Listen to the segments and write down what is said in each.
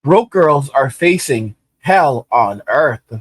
Broke girls are facing hell on earth.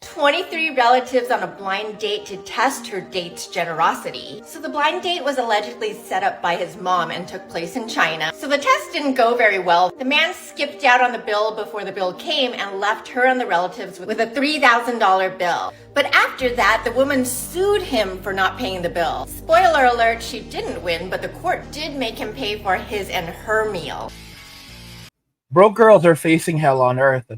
23 relatives on a blind date to test her date's generosity. So the blind date was allegedly set up by his mom and took place in China. So the test didn't go very well. The man skipped out on the bill before the bill came and left her and the relatives with a $3,000 bill. But after that, the woman sued him for not paying the bill. Spoiler alert, she didn't win, but the court did make him pay for his and her meal. Broke girls are facing hell on earth.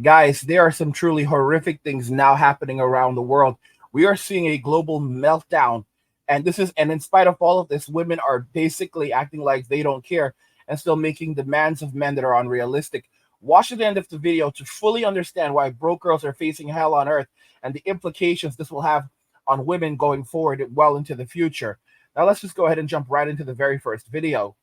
Guys, there are some truly horrific things now happening around the world. We are seeing a global meltdown. And in spite of all of this, women are basically acting like they don't care and still making demands of men that are unrealistic. Watch to the end of the video to fully understand why broke girls are facing hell on earth and the implications this will have on women going forward well into the future. Now let's just go ahead and jump right into the very first video.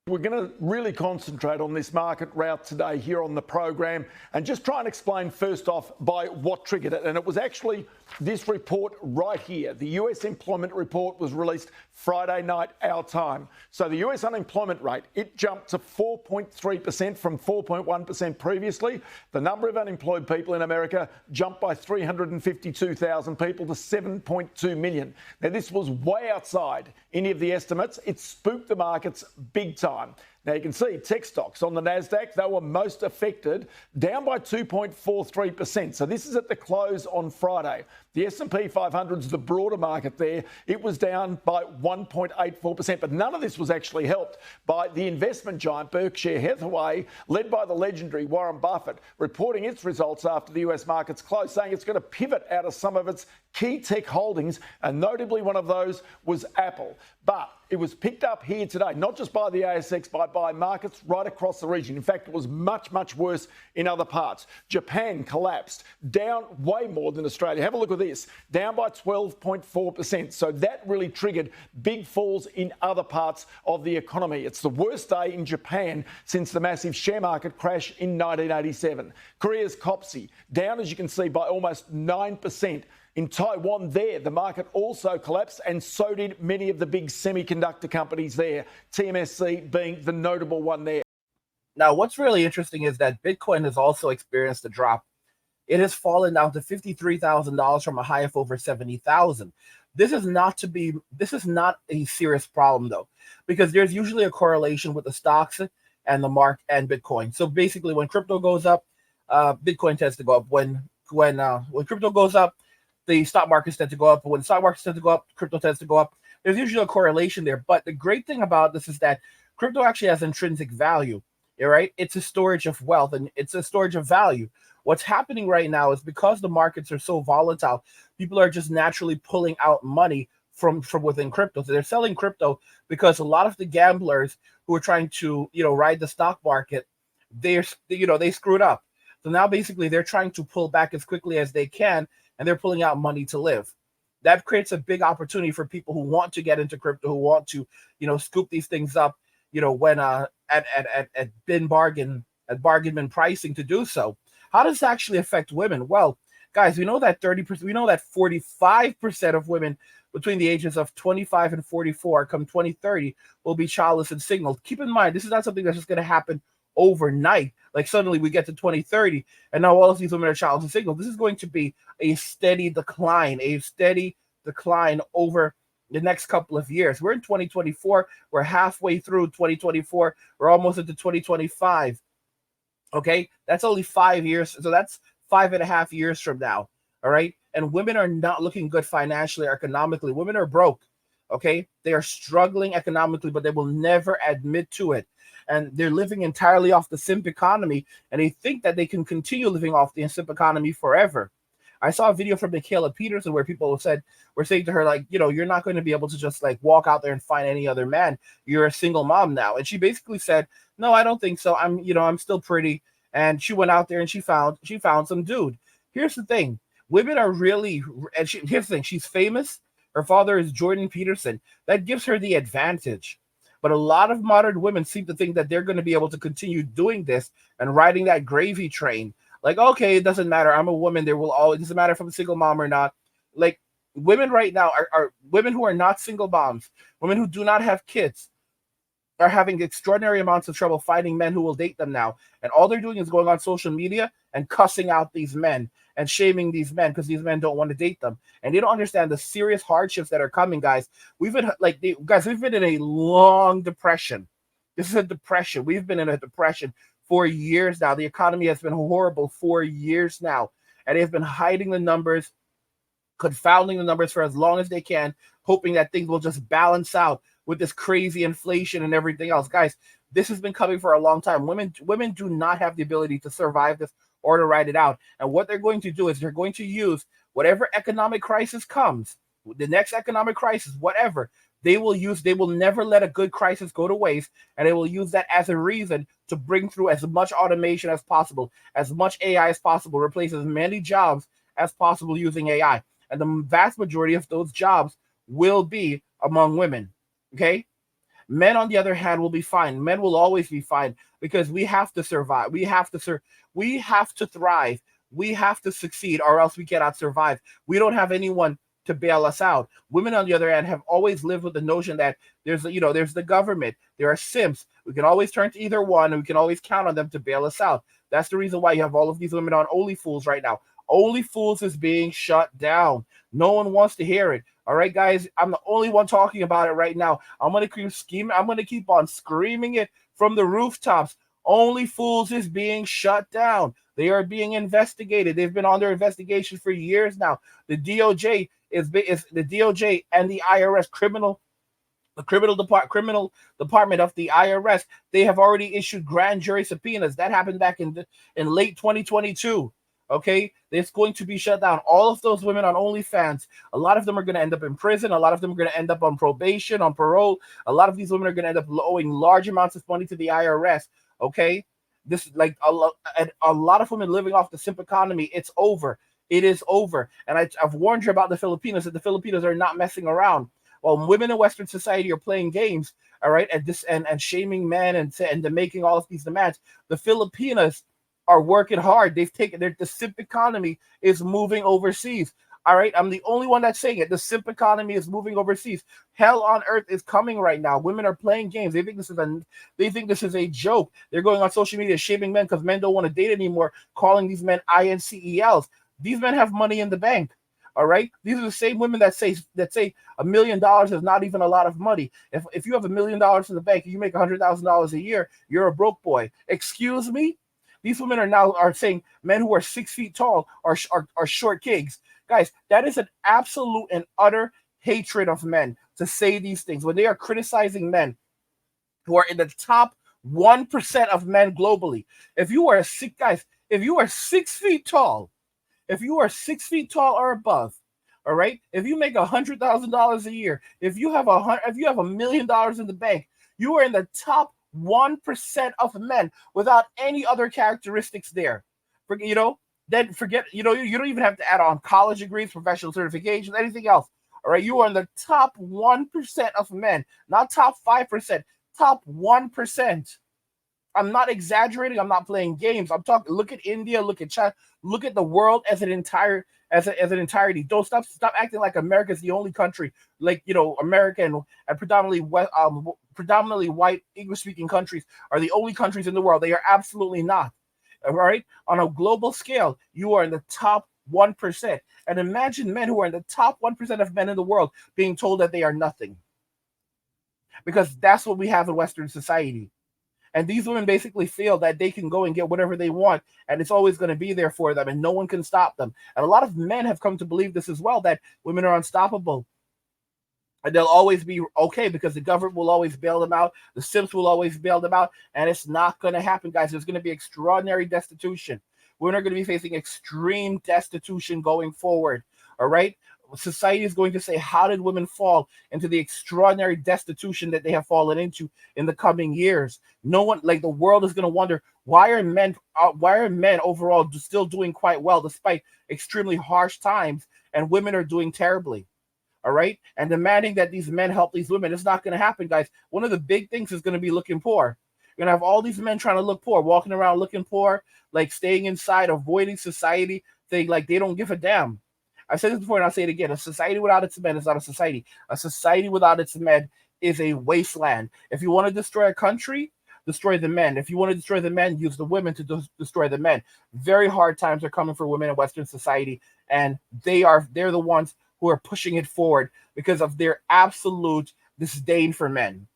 We're going to really concentrate on this market route today here on the program and just try and explain first off by what triggered it. And it was actually this report right here. The US employment report was released Friday night, our time. So the US unemployment rate, it jumped to 4.3% from 4.1% previously. The number of unemployed people in America jumped by 352,000 people to 7.2 million. Now, this was way outside any of the estimates. It spooked the markets big time. Now you can see tech stocks on the NASDAQ, they were most affected, down by 2.43%. So this is at the close on Friday. The S&P 500's the broader market there. It was down by 1.84%. But none of this was actually helped by the investment giant Berkshire Hathaway, led by the legendary Warren Buffett, reporting its results after the US markets closed, saying it's going to pivot out of some of its key tech holdings, and notably one of those was Apple. But it was picked up here today, not just by the ASX, but by markets right across the region. In fact, it was much, much worse in other parts. Japan collapsed, down way more than Australia. Have a look at this, down by 12.4%. So that really triggered big falls in other parts of the economy. It's the worst day in Japan since the massive share market crash in 1987. Korea's Kopsi, down, as you can see, by almost 9%. In Taiwan there, the market also collapsed, and so did many of the big semiconductor companies there, TMSC being the notable one there. Now, what's really interesting is that Bitcoin has also experienced a drop. It has fallen down to $53,000 from a high of over 70,000. This is not a serious problem though, because there's usually a correlation with the stocks and the mark and Bitcoin. So basically, when crypto goes up, Bitcoin tends to go up. When crypto goes up, the stock markets tend to go up. But when stock markets tend to go up, crypto tends to go up. There's usually a correlation there. But the great thing about this is that crypto actually has intrinsic value. Right? It's a storage of wealth and it's a storage of value. What's happening right now is because the markets are so volatile, people are just naturally pulling out money from within crypto. So they're selling crypto because a lot of the gamblers who are trying to, ride the stock market, they screwed up. So now basically they're trying to pull back as quickly as they can, and they're pulling out money to live. That creates a big opportunity for people who want to get into crypto, who want to, scoop these things up, when at bargain bin pricing to do so. How does it actually affect women? Well, guys, we know that 30%, we know that 45% of women between the ages of 25 and 44 come 2030 will be childless and single. Keep in mind, this is not something that's just going to happen overnight. Like suddenly we get to 2030 and now all of these women are childless and single. This is going to be a steady decline over the next couple of years. We're in 2024. We're halfway through 2024. We're almost into 2025. Okay, that's only 5 years. So that's 5.5 years from now. All right. And women are not looking good financially or economically. Women are broke. Okay. They are struggling economically, but they will never admit to it. And they're living entirely off the simp economy. And they think that they can continue living off the simp economy forever. I saw a video from Michaela Peterson where people were saying to her, like, you're not going to be able to just like walk out there and find any other man. You're a single mom now. And she basically said, no, I don't think so. I'm still pretty. And she went out there and she found some dude. Here's the thing. Women are really, here's the thing. She's famous. Her father is Jordan Peterson. That gives her the advantage. But a lot of modern women seem to think that they're going to be able to continue doing this and riding that gravy train. Like, okay, it doesn't matter. I'm a woman. It doesn't matter if I'm a single mom or not. Like, women right now are women who are not single moms, women who do not have kids, are having extraordinary amounts of trouble finding men who will date them now. And all they're doing is going on social media and cussing out these men and shaming these men because these men don't want to date them. And they don't understand the serious hardships that are coming, guys. We've been we've been in a long depression. This is a depression. We've been in a depression for years now. The economy has been horrible for years now. And they've been hiding the numbers, confounding the numbers for as long as they can, hoping that things will just balance out with this crazy inflation and everything else. Guys, this has been coming for a long time. Women do not have the ability to survive this or to ride it out. And what they're going to do is they're going to use whatever economic crisis comes, the next economic crisis, whatever, they will never let a good crisis go to waste, and they will use that as a reason to bring through as much automation as possible, as much AI as possible, replace as many jobs as possible using AI. And the vast majority of those jobs will be among women. Okay, men, on the other hand, will be fine. Men will always be fine because we have to survive. We have to thrive. We have to succeed, or else we cannot survive. We don't have anyone to bail us out. Women, on the other hand, have always lived with the notion that there's the government, there are simps. We can always turn to either one, and we can always count on them to bail us out. That's the reason why you have all of these women on OnlyFools right now. OnlyFools is being shut down. No one wants to hear it. All right, guys, I'm the only one talking about it right now. I'm gonna keep on screaming it from the rooftops. OnlyFools is being shut down. They are being investigated. They've been under investigation for years now. The DOJ is the DOJ and the IRS criminal department of the IRS. They have already issued grand jury subpoenas. That happened back in late 2022. Okay, it's going to be shut down. All of those women on OnlyFans, a lot of them are going to end up in prison. A lot of them are going to end up on probation, on parole. A lot of these women are going to end up owing large amounts of money to the IRS. Okay, this is like a lot of women living off the simp economy. It's over. It is over. And I've warned you about the Filipinos, that the Filipinos are not messing around. While women in Western society are playing games, all right, and shaming men and making all of these demands, the Filipinos are working hard. They've taken the simp economy is moving overseas. All right, I'm the only one that's saying it. The simp economy is moving overseas. Hell on earth is coming right now. Women are playing games. They think this is a joke. They're going on social media shaming men because men don't want to date anymore, calling these men INCELs. These men have money in the bank. All right, these are the same women that say $1 million is not even a lot of money. If you have $1 million in the bank and you make $100,000 a year, you're a broke boy. Excuse me. These women are saying men who are 6 feet tall are short kids. Guys, that is an absolute and utter hatred of men to say these things when they are criticizing men who are in the top 1% of men globally. If you are 6 feet tall, if you are 6 feet tall or above, all right, if you make $100,000 a year, if you have $1 million in the bank, you are in the top 1% of men without any other characteristics there. You don't even have to add on college degrees, professional certifications, anything else. All right, you are in the top 1% of men, not top 5%, top 1%. I'm not exaggerating. I'm not playing games. I'm talking. Look at India. Look at China. Look at the world as an entirety. Don't stop acting like America's the only country. Like America and predominantly white English-speaking countries are the only countries in the world. They are absolutely not. All right. On a global scale, you are in the top 1%. And imagine men who are in the top 1% of men in the world being told that they are nothing, because that's what we have in Western society. And these women basically feel that they can go and get whatever they want, and it's always going to be there for them, and no one can stop them. And a lot of men have come to believe this as well, that women are unstoppable. And they'll always be okay because the government will always bail them out. The simps will always bail them out. And it's not going to happen, guys. There's going to be extraordinary destitution. Women are going to be facing extreme destitution going forward. All right? Society is going to say, how did women fall into the extraordinary destitution that they have fallen into in the coming years? No one, like the world, is going to wonder, why are men overall still doing quite well despite extremely harsh times, and women are doing terribly? All right, and demanding that these men help these women. It's not going to happen, guys. One of the big things is going to be looking poor. You're going to have all these men trying to look poor, walking around looking poor, like staying inside, avoiding society, saying like they don't give a damn. I said this before and I'll say it again. A society without its men is not a society. A society without its men is a wasteland. If you want to destroy a country, destroy the men. If you want to destroy the men, use the women to destroy the men. Very hard times are coming for women in Western society, and they're the ones who are pushing it forward because of their absolute disdain for men.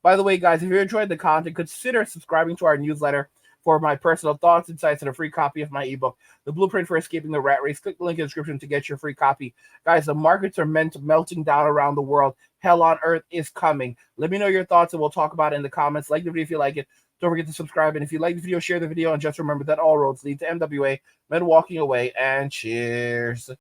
By the way, guys, if you enjoyed the content, consider subscribing to our newsletter for my personal thoughts, insights, and a free copy of my ebook, The Blueprint for Escaping the Rat Race. Click the link in the description to get your free copy. Guys, the markets are melting down around the world. Hell on earth is coming. Let me know your thoughts, and we'll talk about it in the comments. Like the video if you like it. Don't forget to subscribe. And if you like the video, share the video. And just remember that all roads lead to MWA, men walking away. And cheers.